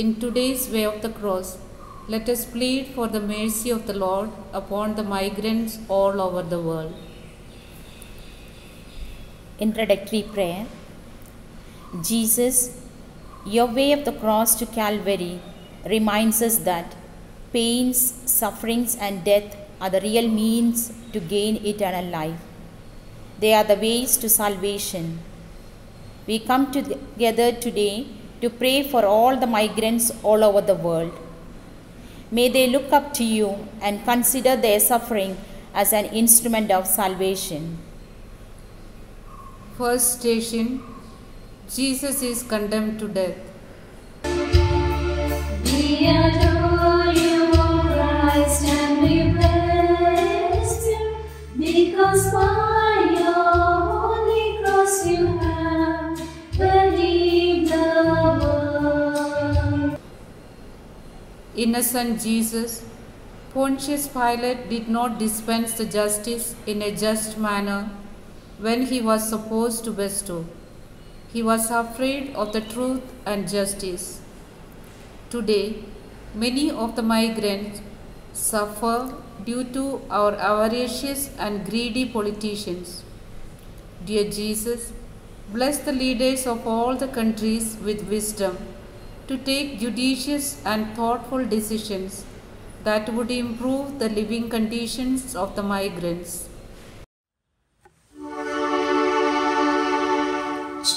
in today's way of the cross, let us plead for the mercy of the Lord upon the migrants all over the world. Introductory prayer. Jesus, your way of the cross to Calvary reminds us that pains, sufferings, and death are the real means to gain eternal life. They are the ways to salvation. We come together today to pray for all the migrants all over the world. May they look up to you and consider their suffering as an instrument of salvation. First station, Jesus is condemned to death. We adore you, O Christ, and we bless you, because by your holy cross you have relieved the world. Innocent Jesus, Pontius Pilate did not dispense the justice in a just manner when he was supposed to bestow. He was afraid of the truth and justice. Today, many of the migrants suffer due to our avaricious and greedy politicians. Dear Jesus, bless the leaders of all the countries with wisdom to take judicious and thoughtful decisions that would improve the living conditions of the migrants.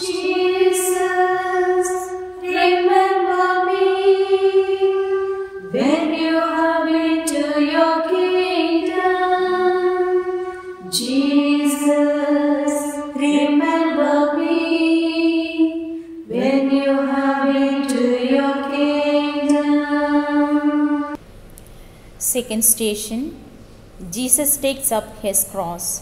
Jesus, remember me when you have into your kingdom. Jesus, remember me when you have into your kingdom. Second station, Jesus takes up his cross.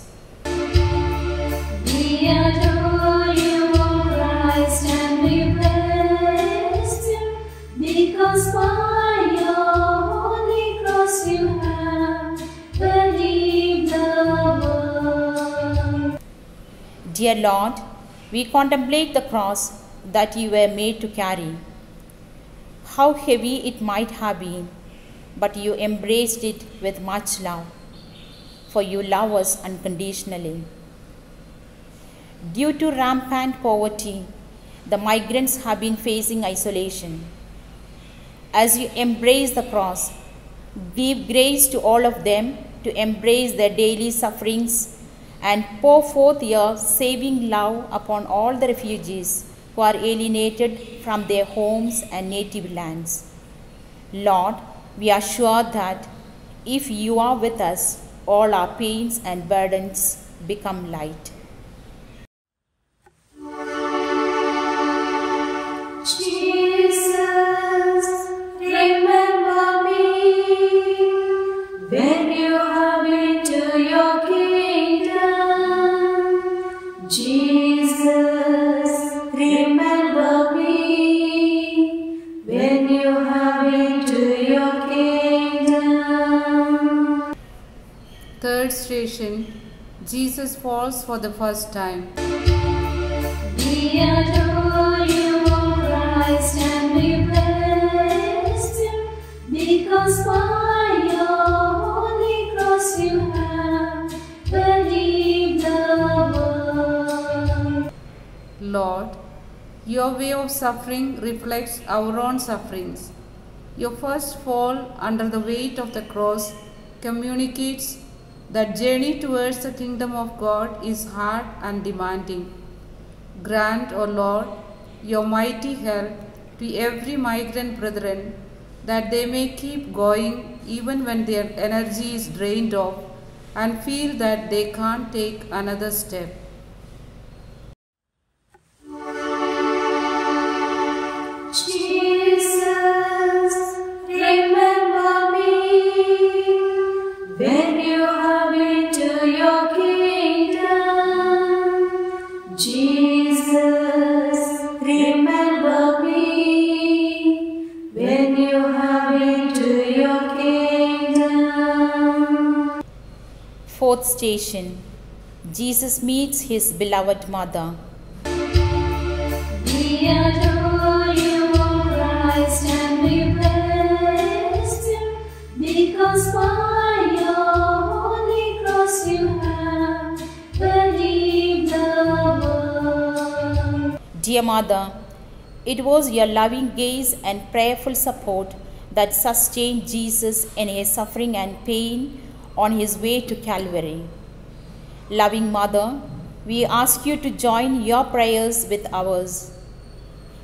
We adore you, O Christ, and we bless you, because by your holy cross you have relieved the world. Dear Lord, we contemplate the cross that you were made to carry. How heavy it might have been, but you embraced it with much love, for you love us unconditionally. Due to rampant poverty, the migrants have been facing isolation. As you embrace the cross, give grace to all of them to embrace their daily sufferings and pour forth your saving love upon all the refugees who are alienated from their homes and native lands. Lord, we are sure that if you are with us, all our pains and burdens become light. Jesus, remember me when you have into your kingdom. Jesus, remember me when you have into your kingdom. Third station, Jesus falls for the first time. We adore you, O Christ, and we bless you, because by your holy cross you have relieved the world. Lord, your way of suffering reflects our own sufferings. Your first fall under the weight of the cross communicates that journey towards the kingdom of God is hard and demanding. Grant, O Lord, your mighty help to every migrant brethren, that they may keep going even when their energy is drained off and feel that they can't take another step. Jesus, remember me when you have into your kingdom. Jesus, remember me when you have into your kingdom. Fourth station, Jesus meets his beloved mother. We adore you, O Christ, and Dear Mother, it was your loving gaze and prayerful support that sustained Jesus in his suffering and pain on his way to Calvary. Loving Mother, we ask you to join your prayers with ours.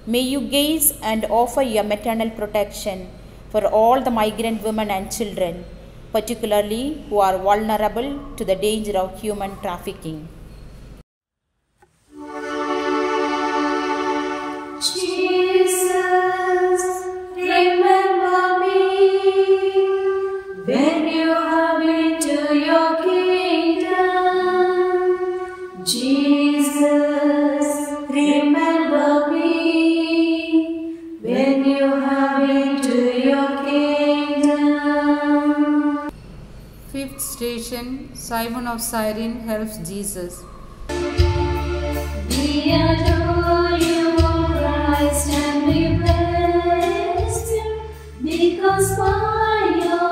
May you gaze and offer your maternal protection for all the migrant women and children, particularly who are vulnerable to the danger of human trafficking. Jesus, remember me when you have into your kingdom. Jesus, remember me when you have into your kingdom. Fifth station, Simon of Cyrene helps Jesus. We adore you, O Christ, and we bless you, because by your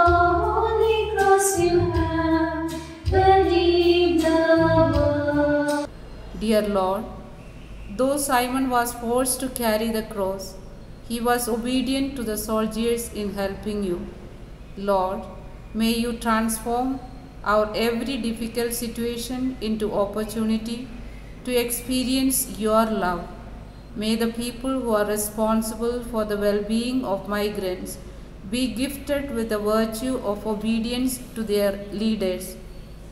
holy cross you have believed the word. Dear Lord, though Simon was forced to carry the cross, he was obedient to the soldiers in helping you. Lord, may you transform our every difficult situation into opportunity to experience your love. May the people who are responsible for the well-being of migrants be gifted with the virtue of obedience to their leaders,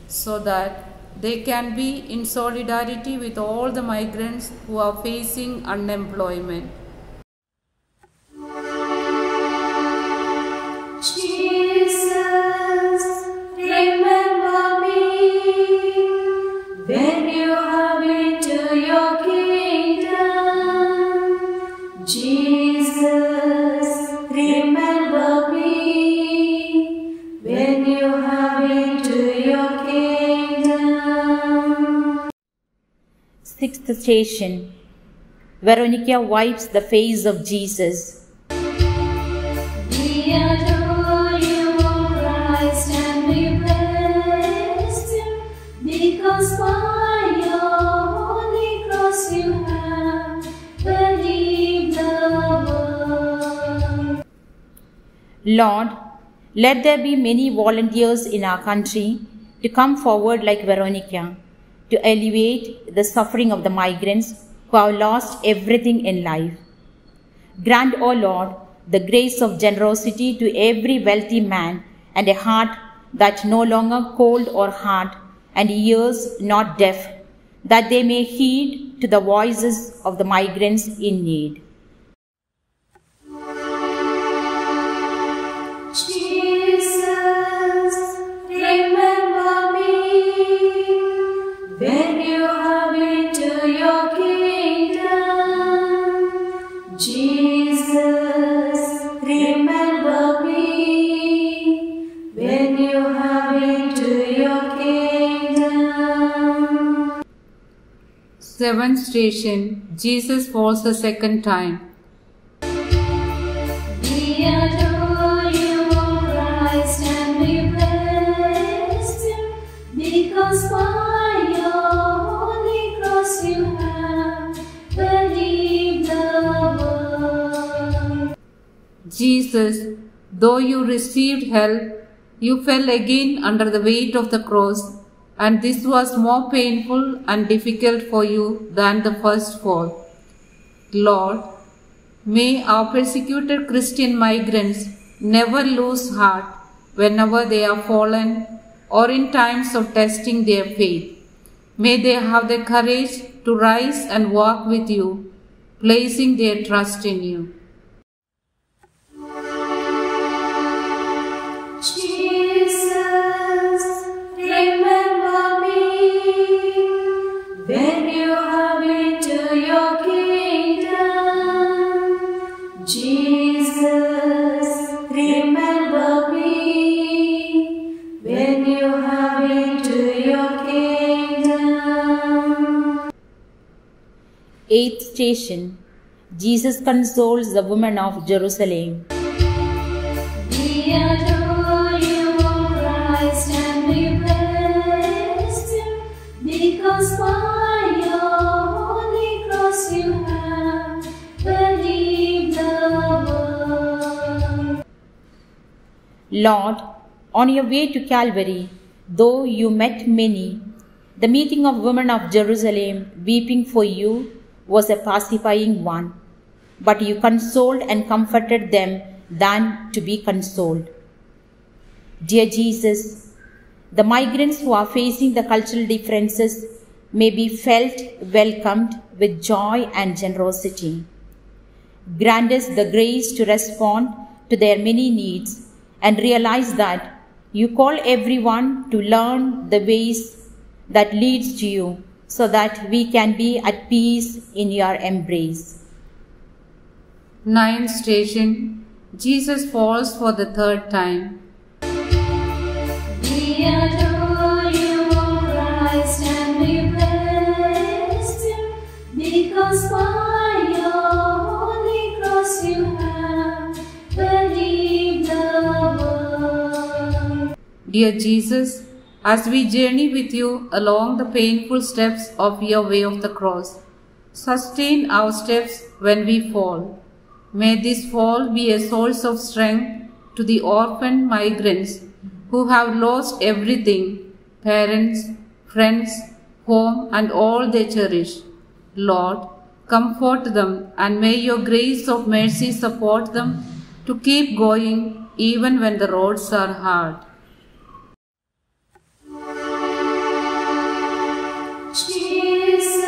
so that they can be in solidarity with all the migrants who are facing unemployment. Jesus, remember me when you have into your kingdom. Jesus, remember me when you have into your kingdom. Sixth station, Veronica wipes the face of Jesus. We adore you, O Christ, and we bless you, because by your holy cross you have believed the word. Lord, let there be many volunteers in our country to come forward like Veronica to alleviate the suffering of the migrants who have lost everything in life. Grant, O Lord, the grace of generosity to every wealthy man and a heart that no longer cold or hard and ears not deaf, that they may heed to the voices of the migrants in need. Jesus, remember me when you have into your kingdom. Jesus, remember me when you have into your kingdom. Seventh station, Jesus falls a second time. We adore you, O Christ, and we bless you, because by your holy cross you have believed the word. Jesus, though you received help, you fell again under the weight of the cross, and this was more painful and difficult for you than the first fall. Lord, may our persecuted Christian migrants never lose heart whenever they are fallen or in times of testing their faith. May they have the courage to rise and walk with you, placing their trust in you. Jesus, remember me when you have into your kingdom. Jesus, remember me when you have into your kingdom. Eighth station, Jesus consoles the women of Jerusalem. We adore you, O Christ, and we bless you, because by your holy cross you have Lord, on your way to Calvary, though you met many, the meeting of women of Jerusalem weeping for you was a pacifying one, but you consoled and comforted them than to be consoled. Dear Jesus, the migrants who are facing the cultural differences may be felt welcomed with joy and generosity. Grant us the grace to respond to their many needs and realize that you call everyone to learn the ways that leads to you so that we can be at peace in your embrace. Ninth station, Jesus falls for the third time. We adore you, O Christ, and we bless you, because by your holy cross you have redeemed the world. Dear Jesus, as we journey with you along the painful steps of your way of the cross, sustain our steps when we fall. May this fall be a source of strength to the orphan migrants who have lost everything, parents, friends, home, and all they cherish. Lord, comfort them, and may your grace of mercy support them to keep going even when the roads are hard. Jesus,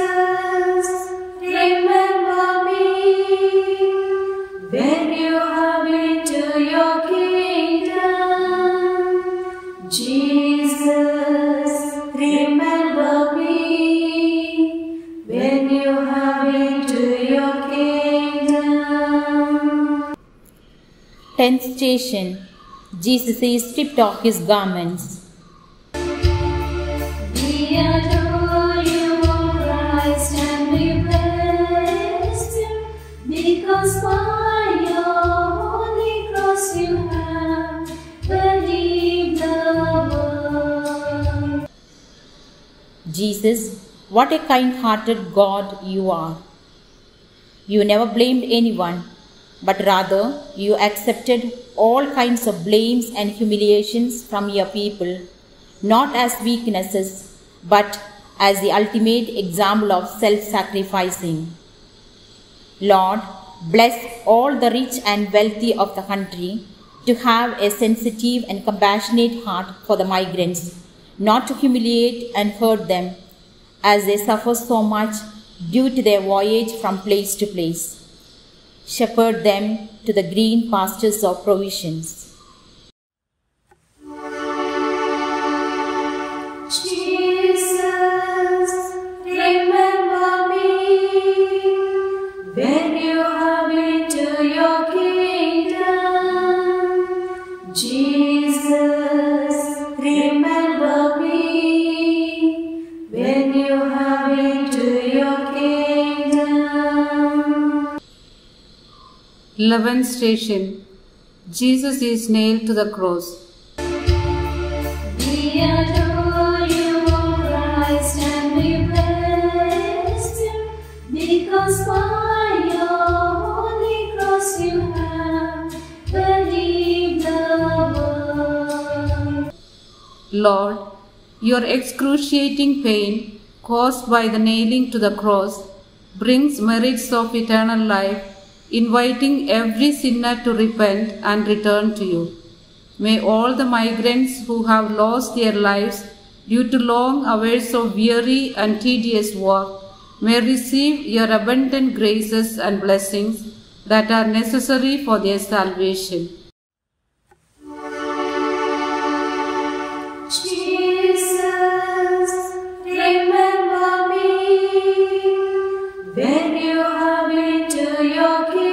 remember me when you have into your kingdom. Jesus, remember me when you have into your kingdom. 10th station, Jesus is stripped of his garments. We adore you, O Christ, and we bless you, because by your holy cross you have redeemed the world. Jesus, what a kind-hearted God you are. You never blamed anyone, but rather you accepted all kinds of blames and humiliations from your people, not as weaknesses, but as the ultimate example of self-sacrificing. Lord, bless all the rich and wealthy of the country to have a sensitive and compassionate heart for the migrants, not to humiliate and hurt them as they suffer so much due to their voyage from place to place. Shepherd them to the green pastures of provisions. Jesus, remember me when you have into your kingdom. Jesus, remember me when you have into your kingdom. 11th station, Jesus is nailed to the cross. We adore you, O Christ, and we bless you, because by your holy cross you have redeemed the world. Lord, your excruciating pain caused by the nailing to the cross brings merits of eternal life, inviting every sinner to repent and return to you. May all the migrants who have lost their lives due to long hours of weary and tedious work may receive your abundant graces and blessings that are necessary for their salvation. Jesus, remember me when you have into your kingdom.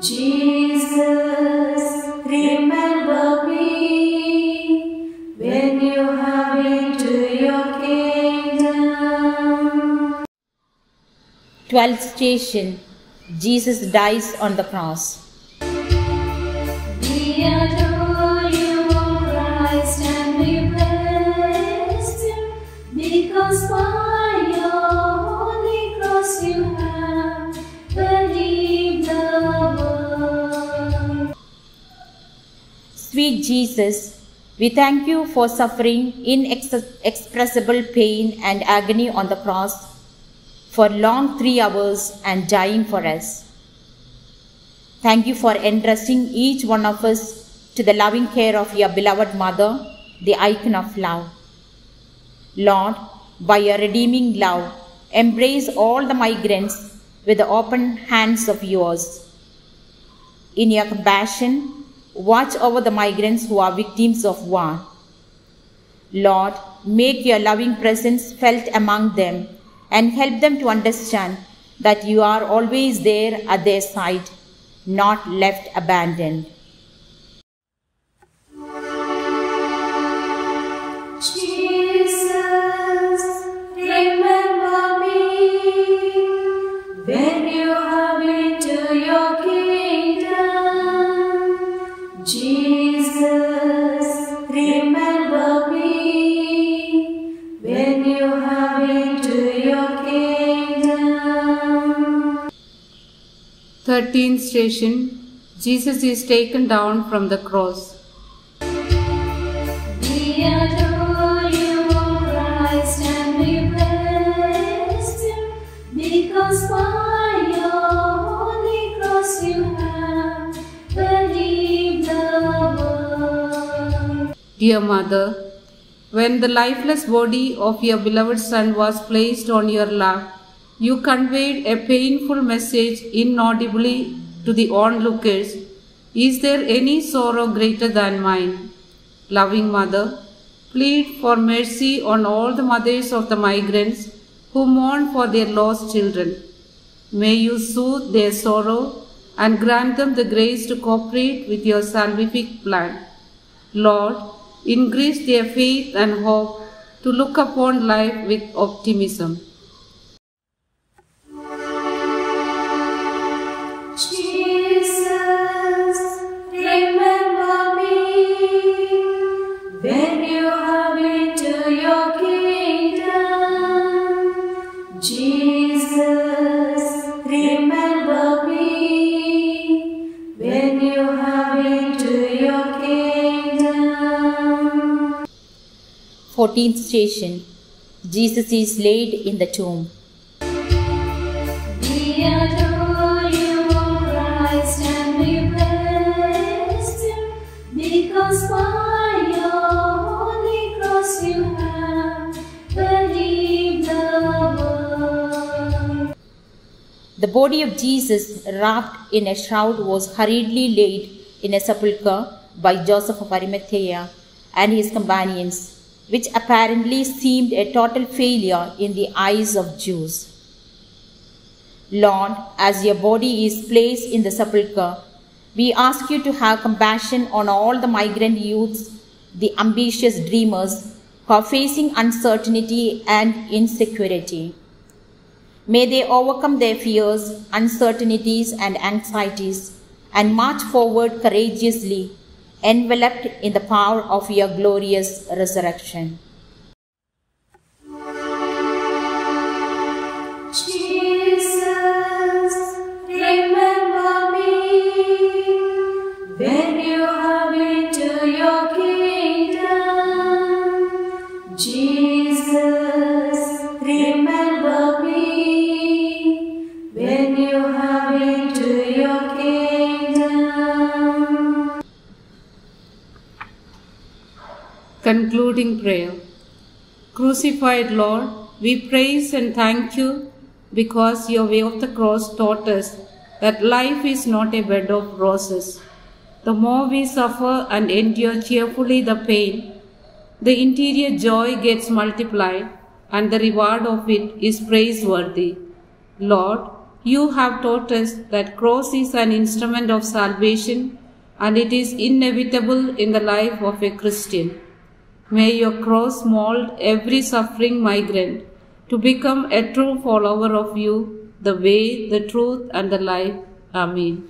Jesus, remember me when you have into your kingdom. 12th station, Jesus dies on the cross. We adore you, O Christ, and we bless you, because by your holy cross you have redeemed the world. sweet Jesus, we thank you for suffering inexpressible pain and agony on the cross for long 3 hours and dying for us. Thank you for entrusting each one of us to the loving care of your beloved Mother, the icon of love. Lord, by your redeeming love, embrace all the migrants with the open hands of yours. In your compassion, watch over the migrants who are victims of war. Lord, make your loving presence felt among them and help them to understand that you are always there at their side, not left abandoned. Jesus, remember me when you have into your kingdom. Jesus, remember me when you have into your kingdom. 13th station. Jesus is taken down from the cross. We adore you, O Christ, and we bless you, because by your holy cross you have believed the world. Dear Mother, when the lifeless body of your beloved Son was placed on your lap, you conveyed a painful message inaudibly to the onlookers. Is there any sorrow greater than mine? Loving Mother, plead for mercy on all the mothers of the migrants who mourn for their lost children. May you soothe their sorrow and grant them the grace to cooperate with your salvific plan. Lord, increase their faith and hope to look upon life with optimism. Jesus, remember me when you have into your kingdom. Jesus, remember me when you have into your kingdom. 14th station. Jesus is laid in the tomb. We adore you, O Christ, and we bless you, because by your holy cross you have believed the world. The body of Jesus, wrapped in a shroud, was hurriedly laid in a sepulchre by Joseph of Arimathea and his companions, which apparently seemed a total failure in the eyes of Jews. Lord, as your body is placed in the sepulchre, we ask you to have compassion on all the migrant youths, the ambitious dreamers who are facing uncertainty and insecurity. May they overcome their fears, uncertainties, and anxieties and march forward courageously, enveloped in the power of your glorious resurrection. Jesus, remember me when you have into your kingdom. Jesus, remember me when you have into your kingdom. Concluding prayer. Crucified Lord, we praise and thank you because your way of the cross taught us that life is not a bed of roses. The more we suffer and endure cheerfully the pain, the interior joy gets multiplied and the reward of it is praiseworthy. Lord, you have taught us that cross is an instrument of salvation and it is inevitable in the life of a Christian. May your cross mold every suffering migrant to become a true follower of you, the way, the truth, and the life. Amen.